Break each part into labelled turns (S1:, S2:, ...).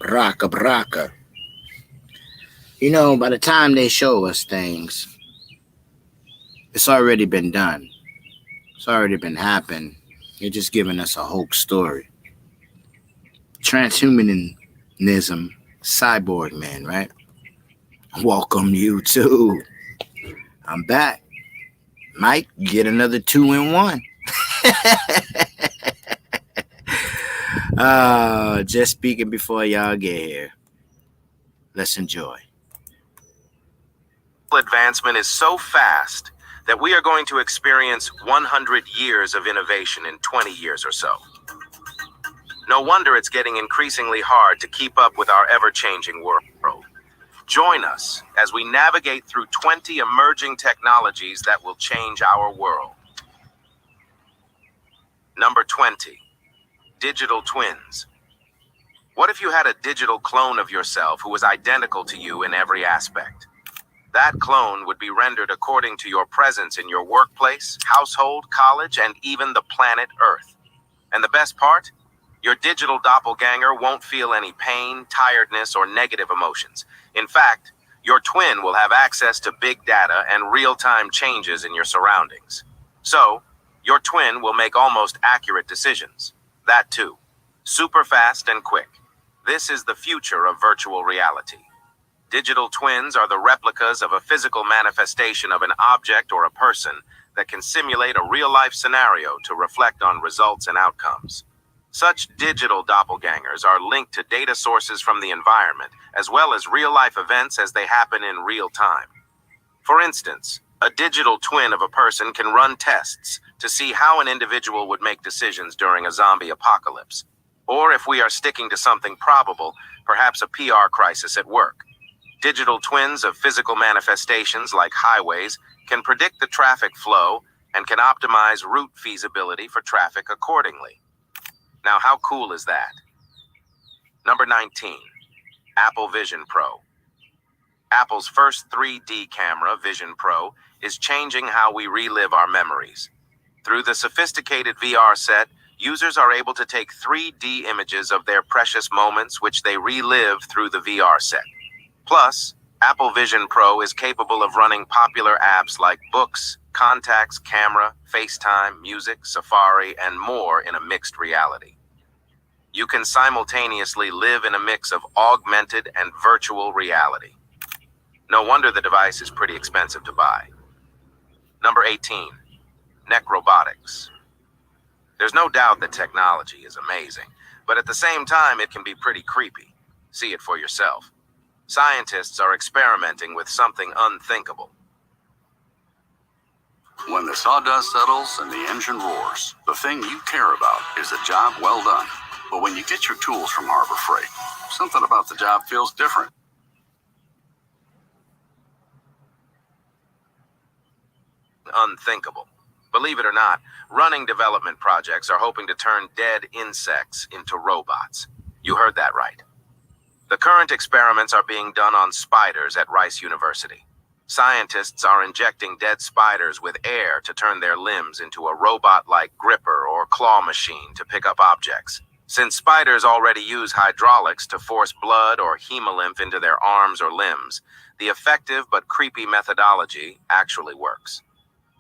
S1: Braka, braka. You know, by the time they show us things, it's already been done. It's already been happened. You're just giving us a hoax story. Transhumanism, cyborg man, right? Welcome you too. I'm back. Might get another 2-in-1. Just speaking before y'all get here. Let's enjoy.
S2: Advancement is so fast that we are going to experience 100 years of innovation in 20 years or so. No wonder it's getting increasingly hard to keep up with our ever-changing world. Join us as we navigate through 20 emerging technologies that will change our world. Number 20, digital twins. What if you had a digital clone of yourself who was identical to you in every aspect? That clone would be rendered according to your presence in your workplace, household, college, and even the planet Earth. And the best part? Your digital doppelganger won't feel any pain, tiredness, or negative emotions. In fact, your twin will have access to big data and real-time changes in your surroundings. So, your twin will make almost accurate decisions. That too. Super fast and quick. This is the future of virtual reality. Digital twins are the replicas of a physical manifestation of an object or a person that can simulate a real-life scenario to reflect on results and outcomes. Such digital doppelgangers are linked to data sources from the environment, as well as real-life events as they happen in real time. For instance, a digital twin of a person can run tests to see how an individual would make decisions during a zombie apocalypse. Or if we are sticking to something probable, perhaps a PR crisis at work. Digital twins of physical manifestations like highways can predict the traffic flow and can optimize route feasibility for traffic accordingly. Now, how cool is that? Number 19, Apple Vision Pro. Apple's first 3D camera, Vision Pro, is changing how we relive our memories. Through the sophisticated VR set, users are able to take 3D images of their precious moments, which they relive through the VR set. Plus, Apple Vision Pro is capable of running popular apps like Books, Contacts, Camera, FaceTime, Music, Safari, and more in a mixed reality. You can simultaneously live in a mix of augmented and virtual reality. No wonder the device is pretty expensive to buy. Number 18, NEC Robotics. There's no doubt that technology is amazing, but at the same time, it can be pretty creepy. See it for yourself. Scientists are experimenting with something unthinkable.
S3: When the sawdust settles and the engine roars, the thing you care about is a job well done. But when you get your tools from Harbor Freight, something about the job feels different.
S2: Unthinkable. Believe it or not, running development projects are hoping to turn dead insects into robots. You heard that right. The current experiments are being done on spiders at Rice University. Scientists are injecting dead spiders with air to turn their limbs into a robot-like gripper or claw machine to pick up objects. Since spiders already use hydraulics to force blood or hemolymph into their arms or limbs, the effective but creepy methodology actually works.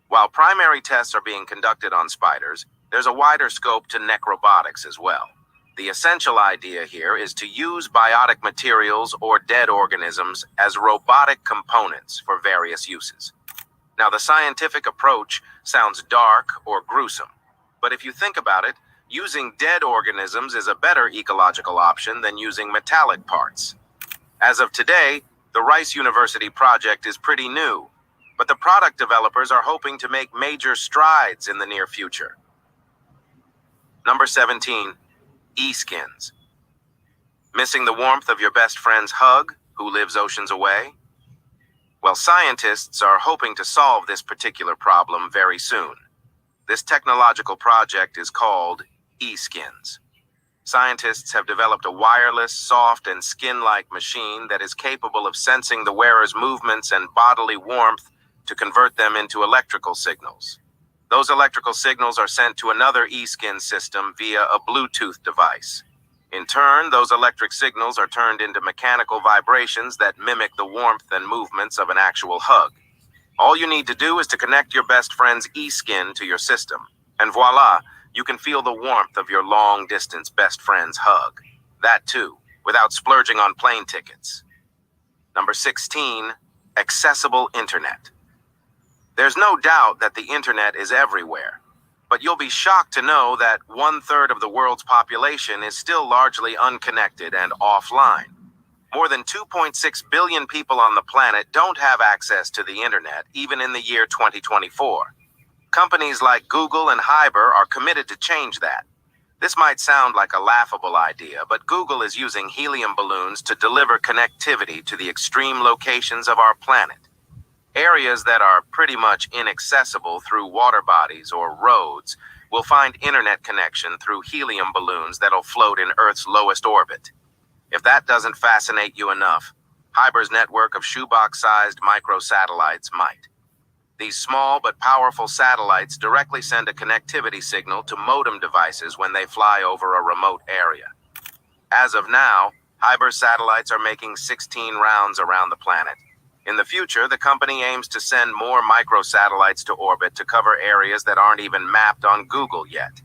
S2: While primary tests are being conducted on spiders, there's a wider scope to NEC Robotics as well. The essential idea here is to use biotic materials or dead organisms as robotic components for various uses. Now, the scientific approach sounds dark or gruesome, but if you think about it, using dead organisms is a better ecological option than using metallic parts. As of today, the Rice University project is pretty new, but the product developers are hoping to make major strides in the near future. Number 17. Eskins. Missing the warmth of your best friend's hug, who lives oceans away? Well, scientists are hoping to solve this particular problem very soon. This technological project is called Eskins. Scientists have developed a wireless, soft, and skin-like machine that is capable of sensing the wearer's movements and bodily warmth to convert them into electrical signals. Those electrical signals are sent to another Eskins system via a Bluetooth device. In turn, those electric signals are turned into mechanical vibrations that mimic the warmth and movements of an actual hug. All you need to do is to connect your best friend's e-skin to your system, and voila, you can feel the warmth of your long-distance best friend's hug. That too, without splurging on plane tickets. Number 16, accessible internet. There's no doubt that the internet is everywhere, but you'll be shocked to know that 1/3 of the world's population is still largely unconnected and offline. More than 2.6 billion people on the planet don't have access to the internet, even in the year 2024. Companies like Google and Hyber are committed to change that. This might sound like a laughable idea, but Google is using helium balloons to deliver connectivity to the extreme locations of our planet. Areas that are pretty much inaccessible through water bodies or roads will find internet connection through helium balloons that'll float in Earth's lowest orbit. If that doesn't fascinate you enough, Hyber's network of shoebox-sized microsatellites might. These small but powerful satellites directly send a connectivity signal to modem devices when they fly over a remote area. As of now, Hyber's satellites are making 16 rounds around the planet. In the future, the company aims to send more microsatellites to orbit to cover areas that aren't even mapped on Google yet.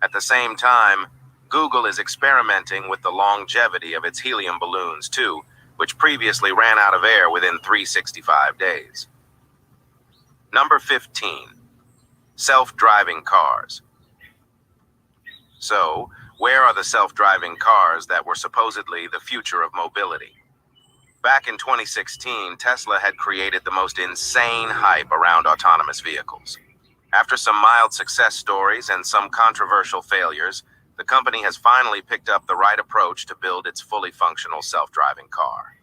S2: At the same time, Google is experimenting with the longevity of its helium balloons too, which previously ran out of air within 365 days. Number 15, self-driving cars. So, where are the self-driving cars that were supposedly the future of mobility? Back in 2016, Tesla had created the most insane hype around autonomous vehicles. After some mild success stories and some controversial failures, the company has finally picked up the right approach to build its fully functional self-driving car.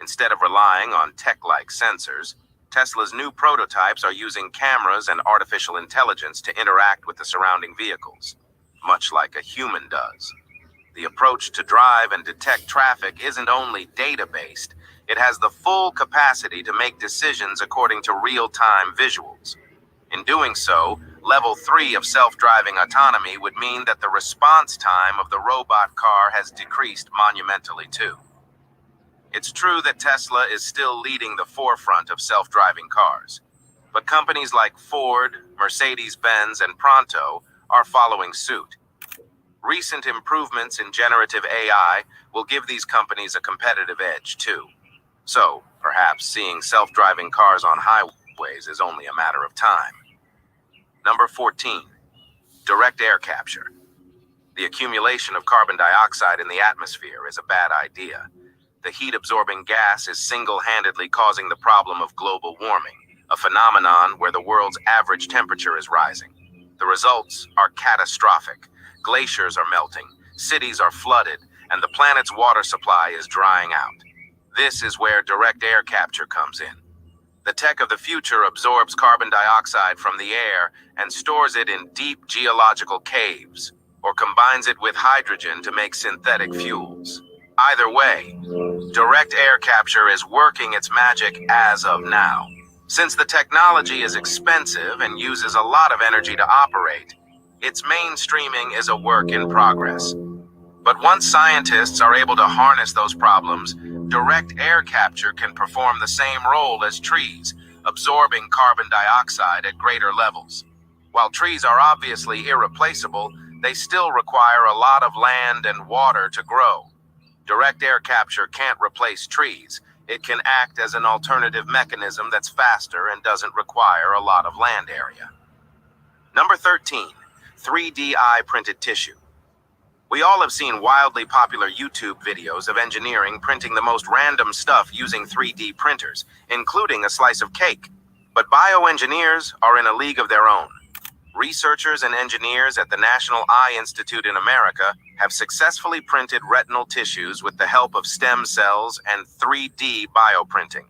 S2: Instead of relying on tech-like sensors, Tesla's new prototypes are using cameras and artificial intelligence to interact with the surrounding vehicles, much like a human does. The approach to drive and detect traffic isn't only data-based, it has the full capacity to make decisions according to real-time visuals. In doing so, Level 3 of self-driving autonomy would mean that the response time of the robot car has decreased monumentally too. It's true that Tesla is still leading the forefront of self-driving cars, but companies like Ford, Mercedes-Benz, and Pronto are following suit. Recent improvements in generative AI will give these companies a competitive edge too. So, perhaps seeing self-driving cars on highways is only a matter of time. Number 14, direct air capture. The accumulation of carbon dioxide in the atmosphere is a bad idea. The heat-absorbing gas is single-handedly causing the problem of global warming, a phenomenon where the world's average temperature is rising. The results are catastrophic. Glaciers are melting, cities are flooded, and the planet's water supply is drying out. This is where direct air capture comes in. The tech of the future absorbs carbon dioxide from the air and stores it in deep geological caves, or combines it with hydrogen to make synthetic fuels. Either way, direct air capture is working its magic as of now. Since the technology is expensive and uses a lot of energy to operate, its mainstreaming is a work in progress. But once scientists are able to harness those problems, direct air capture can perform the same role as trees, absorbing carbon dioxide at greater levels. While trees are obviously irreplaceable, they still require a lot of land and water to grow. Direct air capture can't replace trees. It can act as an alternative mechanism that's faster and doesn't require a lot of land area. Number 13, 3D printed tissue. We all have seen wildly popular YouTube videos of engineering printing the most random stuff using 3D printers, including a slice of cake. But bioengineers are in a league of their own. Researchers and engineers at the National Eye Institute in America have successfully printed retinal tissues with the help of stem cells and 3D bioprinting.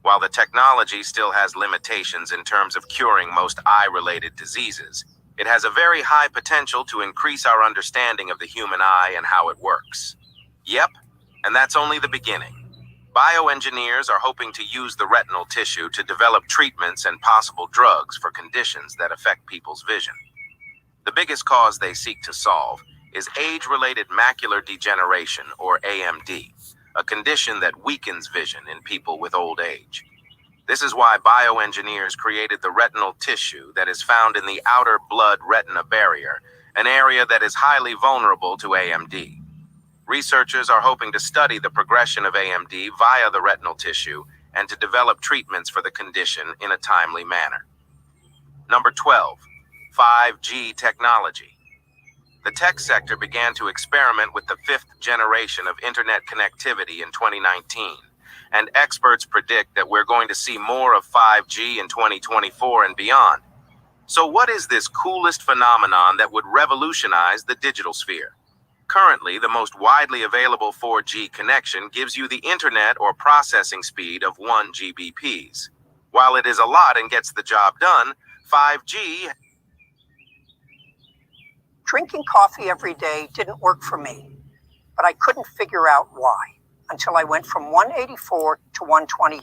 S2: While the technology still has limitations in terms of curing most eye-related diseases, it has a very high potential to increase our understanding of the human eye and how it works. Yep, and that's only the beginning. Bioengineers are hoping to use the retinal tissue to develop treatments and possible drugs for conditions that affect people's vision. The biggest cause they seek to solve is age-related macular degeneration, or AMD, a condition that weakens vision in people with old age. This is why bioengineers created the retinal tissue that is found in the outer blood-retina barrier, an area that is highly vulnerable to AMD. Researchers are hoping to study the progression of AMD via the retinal tissue and to develop treatments for the condition in a timely manner. Number 12, 5G technology. The tech sector began to experiment with the fifth generation of internet connectivity in 2019, and experts predict that we're going to see more of 5G in 2024 and beyond. So what is this coolest phenomenon that would revolutionize the digital sphere? Currently, the most widely available 4G connection gives you the internet or processing speed of 1 Gbps. While it is a lot and gets the job done, 5G...
S4: Drinking coffee every day didn't work for me, but I couldn't figure out why until I went from 184 to 120.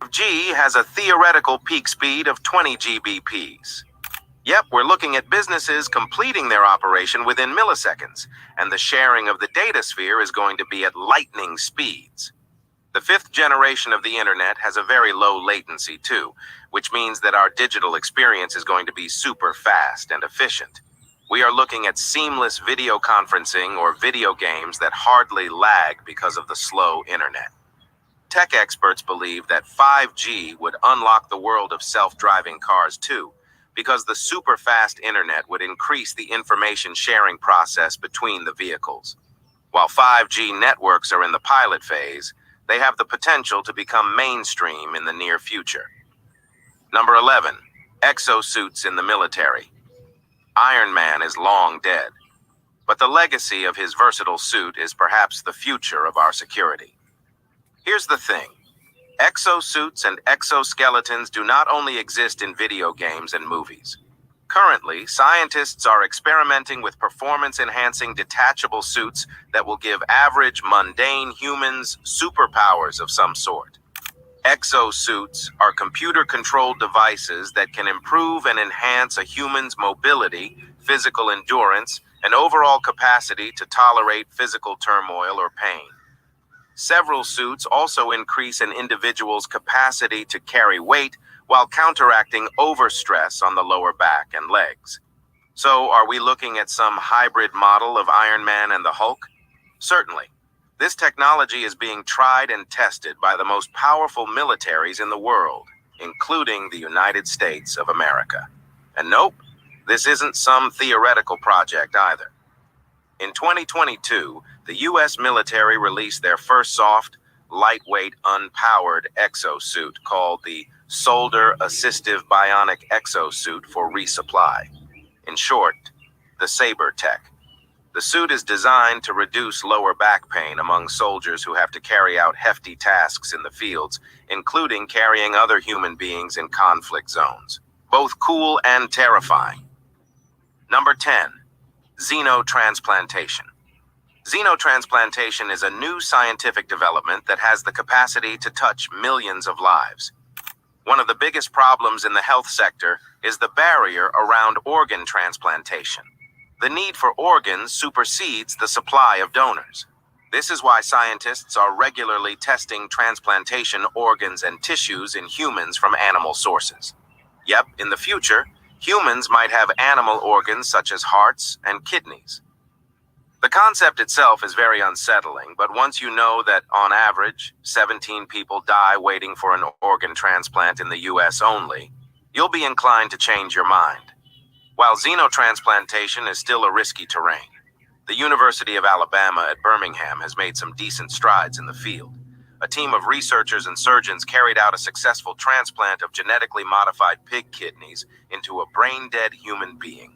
S2: 5G has a theoretical peak speed of 20 Gbps. Yep, we're looking at businesses completing their operation within milliseconds, and the sharing of the data sphere is going to be at lightning speeds. The fifth generation of the internet has a very low latency too, which means that our digital experience is going to be super fast and efficient. We are looking at seamless video conferencing or video games that hardly lag because of the slow internet. Tech experts believe that 5G would unlock the world of self-driving cars too, because the super fast internet would increase the information sharing process between the vehicles. While 5G networks are in the pilot phase, they have the potential to become mainstream in the near future. Number 11, Exo Suits in the military. Iron Man is long dead, but the legacy of his versatile suit is perhaps the future of our security. Here's the thing. Exo Suits and exoskeletons do not only exist in video games and movies. Currently, scientists are experimenting with performance-enhancing detachable suits that will give average, mundane humans superpowers of some sort. Exo Suits are computer-controlled devices that can improve and enhance a human's mobility, physical endurance, and overall capacity to tolerate physical turmoil or pain. Several suits also increase an individual's capacity to carry weight while counteracting overstress on the lower back and legs. So, are we looking at some hybrid model of Iron Man and the Hulk? Certainly. This technology is being tried and tested by the most powerful militaries in the world, including the United States of America. And nope, this isn't some theoretical project either. In 2022, the U.S. military released their first soft, lightweight, unpowered exosuit called the Soldier Assistive Bionic Exosuit for resupply. In short, the Saber Tech. The suit is designed to reduce lower back pain among soldiers who have to carry out hefty tasks in the fields, including carrying other human beings in conflict zones. Both cool and terrifying. Number 10, Xenotransplantation. Xenotransplantation is a new scientific development that has the capacity to touch millions of lives. One of the biggest problems in the health sector is the barrier around organ transplantation. The need for organs supersedes the supply of donors. This is why scientists are regularly testing transplantation organs and tissues in humans from animal sources. Yep, in the future, humans might have animal organs such as hearts and kidneys. The concept itself is very unsettling, but once you know that, on average, 17 people die waiting for an organ transplant in the US only, you'll be inclined to change your mind. While xenotransplantation is still a risky terrain, the University of Alabama at Birmingham has made some decent strides in the field. A team of researchers and surgeons carried out a successful transplant of genetically modified pig kidneys into a brain-dead human being.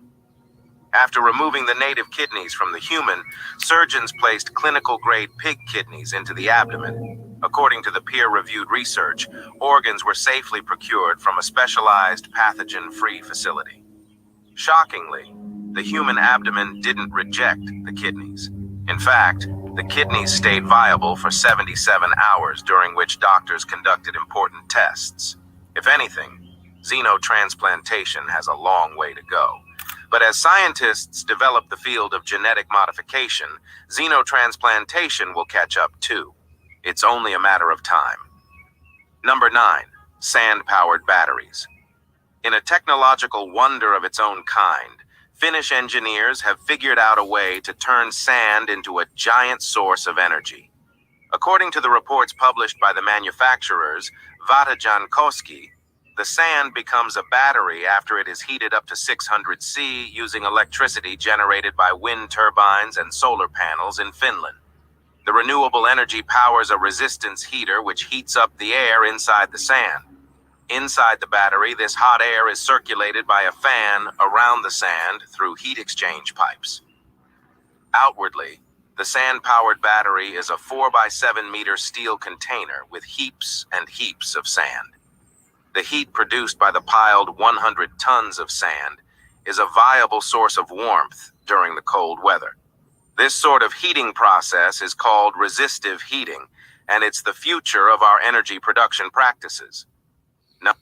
S2: After removing the native kidneys from the human, surgeons placed clinical-grade pig kidneys into the abdomen. According to the peer-reviewed research, organs were safely procured from a specialized pathogen-free facility. Shockingly, the human abdomen didn't reject the kidneys. In fact, The kidneys stayed viable for 77 hours, during which doctors conducted important tests. If anything, xenotransplantation has a long way to go. But as scientists develop the field of genetic modification, xenotransplantation will catch up too. It's only a matter of time. Number 9. SandPowered Batteries. In a technological wonder of its own kind, Finnish engineers have figured out a way to turn sand into a giant source of energy. According to the reports published by the manufacturers, Vatajankoski, the sand becomes a battery after it is heated up to 600 C using electricity generated by wind turbines and solar panels in Finland. The renewable energy powers a resistance heater which heats up the air inside the sand. Inside the battery, this hot air is circulated by a fan around the sand through heat exchange pipes. Outwardly, the sand-powered battery is a 4 by 7 meter steel container with heaps and heaps of sand. The heat produced by the piled 100 tons of sand is a viable source of warmth during the cold weather. This sort of heating process is called resistive heating, and it's the future of our energy production practices. Now,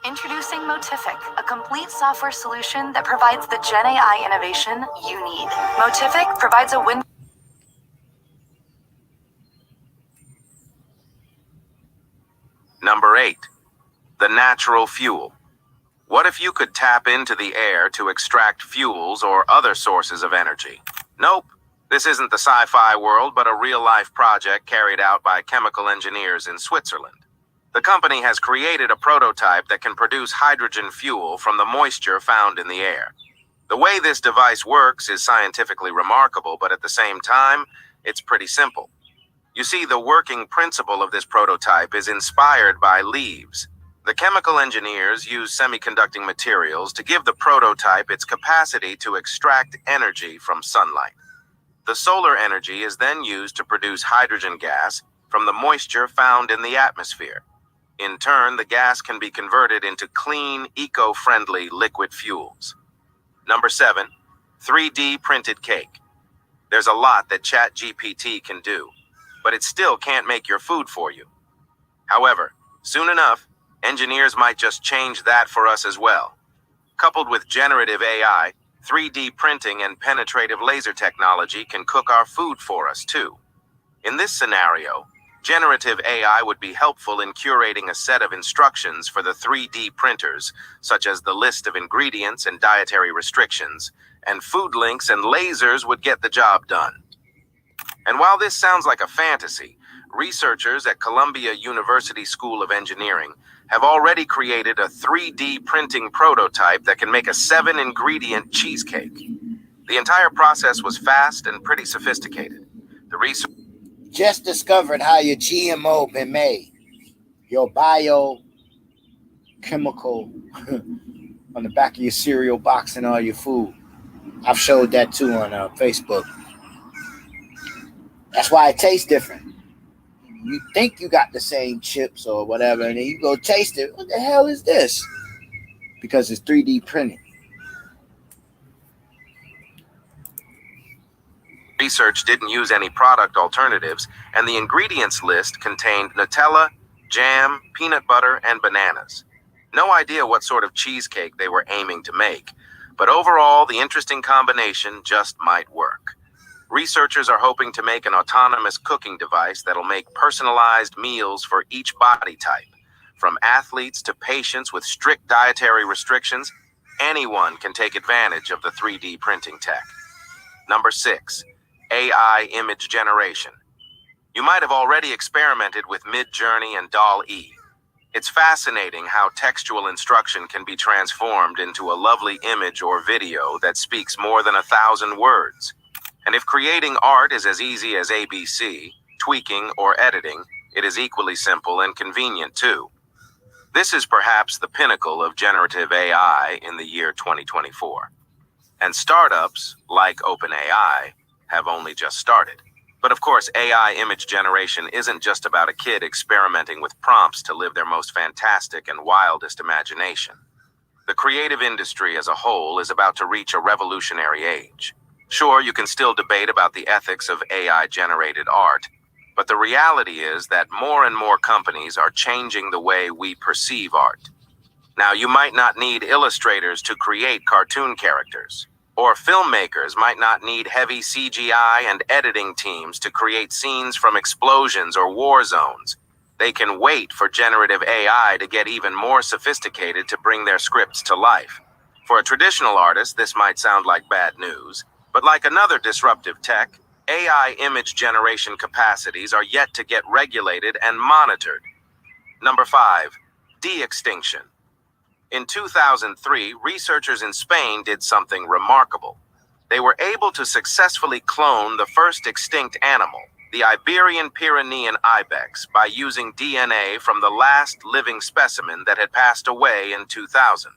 S5: introducing Motific, a complete software solution that provides the Gen AI innovation you need. Motific provides a win.
S2: Number 8. The natural fuel. What if you could tap into the air to extract fuels or other sources of energy? Nope. This isn't the sci-fi world, but a real-life project carried out by chemical engineers in Switzerland. The company has created a prototype that can produce hydrogen fuel from the moisture found in the air. The way this device works is scientifically remarkable, but at the same time, it's pretty simple. You see, the working principle of this prototype is inspired by leaves. The chemical engineers use semiconducting materials to give the prototype its capacity to extract energy from sunlight. The solar energy is then used to produce hydrogen gas from the moisture found in the atmosphere. In turn, the gas can be converted into clean, eco-friendly liquid fuels. Number 7, 3D printed cake. There's a lot that ChatGPT can do, but it still can't make your food for you. However, soon enough, engineers might just change that for us as well. Coupled with generative AI, 3D printing and penetrative laser technology can cook our food for us too. In this scenario, generative AI would be helpful in curating a set of instructions for the 3D printers, such as the list of ingredients and dietary restrictions, and food links and lasers would get the job done. And while this sounds like a fantasy, researchers at Columbia University School of Engineering have already created a 3D printing prototype that can make a 7-ingredient cheesecake. The entire process was fast and pretty sophisticated. The research
S1: Just discovered how your GMO been made. Your biochemical on the back of your cereal box and all your food. I've showed that too on Facebook. That's why it tastes different. You think you got the same chips or whatever, and then you go taste it. What the hell is this? Because it's 3D printed.
S2: Research didn't use any product alternatives, and the ingredients list contained Nutella, jam, peanut butter, and bananas. No idea what sort of cheesecake they were aiming to make, but overall, the interesting combination just might work. Researchers are hoping to make an autonomous cooking device that'll make personalized meals for each body type. From athletes to patients with strict dietary restrictions, anyone can take advantage of the 3D printing tech. Number 6, AI image generation. You might have already experimented with Midjourney and DALL-E. It's fascinating how textual instruction can be transformed into a lovely image or video that speaks more than 1,000 words. And if creating art is as easy as ABC, tweaking, or editing, it is equally simple and convenient too. This is perhaps the pinnacle of generative AI in the year 2024. And startups, like OpenAI, have only just started. But of course, AI image generation isn't just about a kid experimenting with prompts to live their most fantastic and wildest imagination. The creative industry as a whole is about to reach a revolutionary age. Sure, you can still debate about the ethics of AI-generated art, but the reality is that more and more companies are changing the way we perceive art. Now, you might not need illustrators to create cartoon characters, or filmmakers might not need heavy CGI and editing teams to create scenes from explosions or war zones. They can wait for generative AI to get even more sophisticated to bring their scripts to life. For a traditional artist, this might sound like bad news, but like another disruptive tech, AI image generation capacities are yet to get regulated and monitored. Number 5, de-extinction. In 2003, researchers in Spain did something remarkable. They were able to successfully clone the first extinct animal, the Iberian Pyrenean ibex, by using DNA from the last living specimen that had passed away in 2000.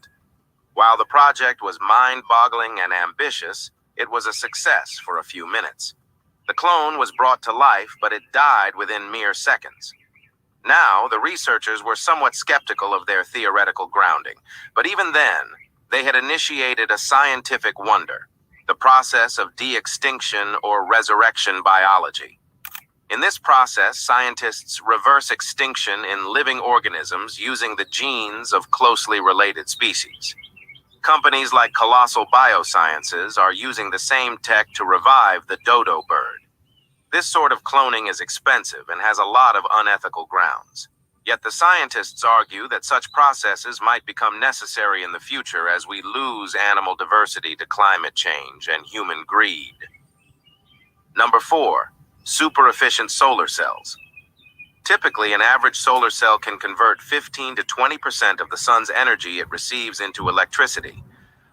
S2: While the project was mind-boggling and ambitious, it was a success for a few minutes. The clone was brought to life, but it died within mere seconds. Now, the researchers were somewhat skeptical of their theoretical grounding, but even then, they had initiated a scientific wonder, the process of de-extinction or resurrection biology. In this process, scientists reverse extinction in living organisms using the genes of closely related species. Companies like Colossal Biosciences are using the same tech to revive the dodo bird. This sort of cloning is expensive and has a lot of unethical grounds. Yet the scientists argue that such processes might become necessary in the future as we lose animal diversity to climate change and human greed. Number 4, super efficient solar cells. Typically, an average solar cell can convert 15 to 20% of the sun's energy it receives into electricity.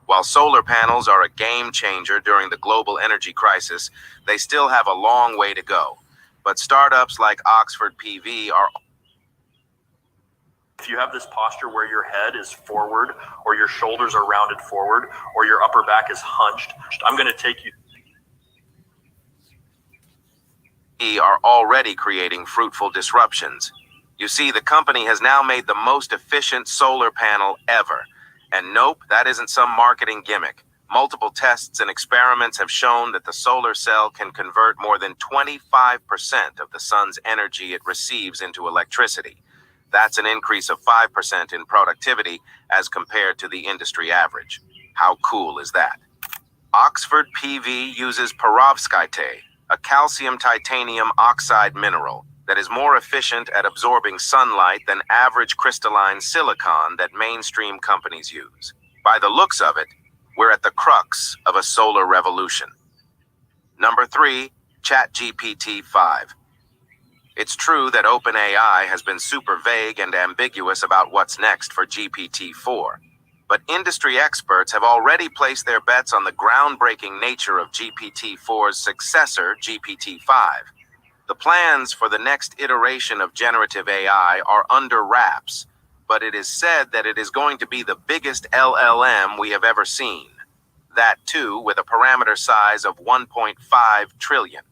S2: While solar panels are a game changer during the global energy crisis, they still have a long way to go. But startups like Oxford PV are...
S6: If you have this posture where your head is forward, or your shoulders are rounded forward, or your upper back is hunched, I'm going to take you...
S2: are already creating fruitful disruptions. You see, the company has now made the most efficient solar panel ever. And nope, that isn't some marketing gimmick. Multiple tests and experiments have shown that the solar cell can convert more than 25% of the sun's energy it receives into electricity. That's an increase of 5% in productivity as compared to the industry average. How cool is that? Oxford PV uses perovskite, a calcium titanium oxide mineral that is more efficient at absorbing sunlight than average crystalline silicon that mainstream companies use. By the looks of it, we're at the crux of a solar revolution. Number 3, ChatGPT-5. It's true that OpenAI has been super vague and ambiguous about what's next for GPT-4, but industry experts have already placed their bets on the groundbreaking nature of GPT-4's successor, GPT-5. The plans for the next iteration of generative AI are under wraps, but it is said that it is going to be the biggest LLM we have ever seen. That too, with a parameter size of 1.5 trillion.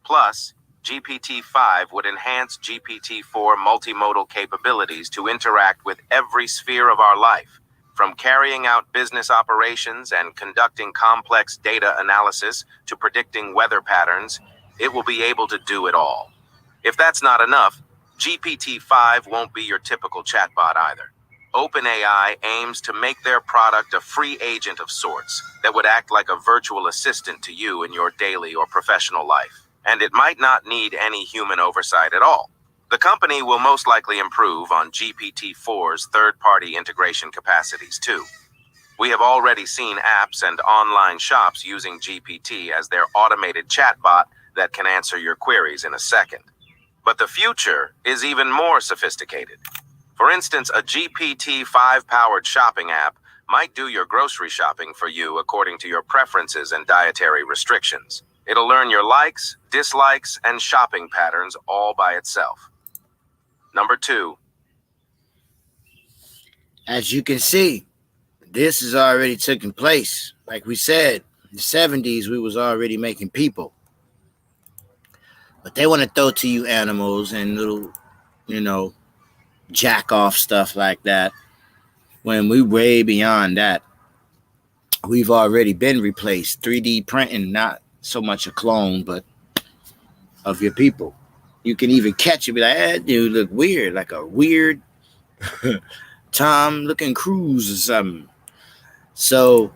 S2: Plus, GPT-5 would enhance GPT-4 multimodal capabilities to interact with every sphere of our life, from carrying out business operations and conducting complex data analysis to predicting weather patterns. It will be able to do it all. If that's not enough, GPT-5 won't be your typical chatbot either. OpenAI aims to make their product a free agent of sorts that would act like a virtual assistant to you in your daily or professional life. And it might not need any human oversight at all. The company will most likely improve on GPT-4's third-party integration capacities too. We have already seen apps and online shops using GPT as their automated chatbot that can answer your queries in a second. But the future is even more sophisticated. For instance, a GPT-5 powered shopping app might do your grocery shopping for you according to your preferences and dietary restrictions. It'll learn your likes, dislikes, and shopping patterns all by itself. Number 2.
S1: As you can see, this has already taken place. Like we said, in the 70s, we was already making people. But they want to throw to you animals and little, jack off stuff like that when we way beyond that. we've already been replaced. 3D printing, not so much a clone, but of your people. You can even catch it, be like, that dude look weird, like a weird Tom looking Cruise or something. So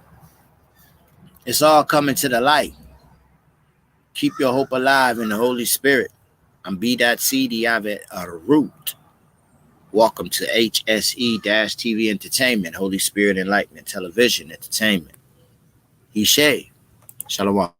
S1: it's all coming to the light. Keep your hope alive in the Holy Spirit. I'm B.C. Ave Root. Welcome to HSE-TV Entertainment, Holy Spirit Enlightenment Television Entertainment. Ishe. Shalom.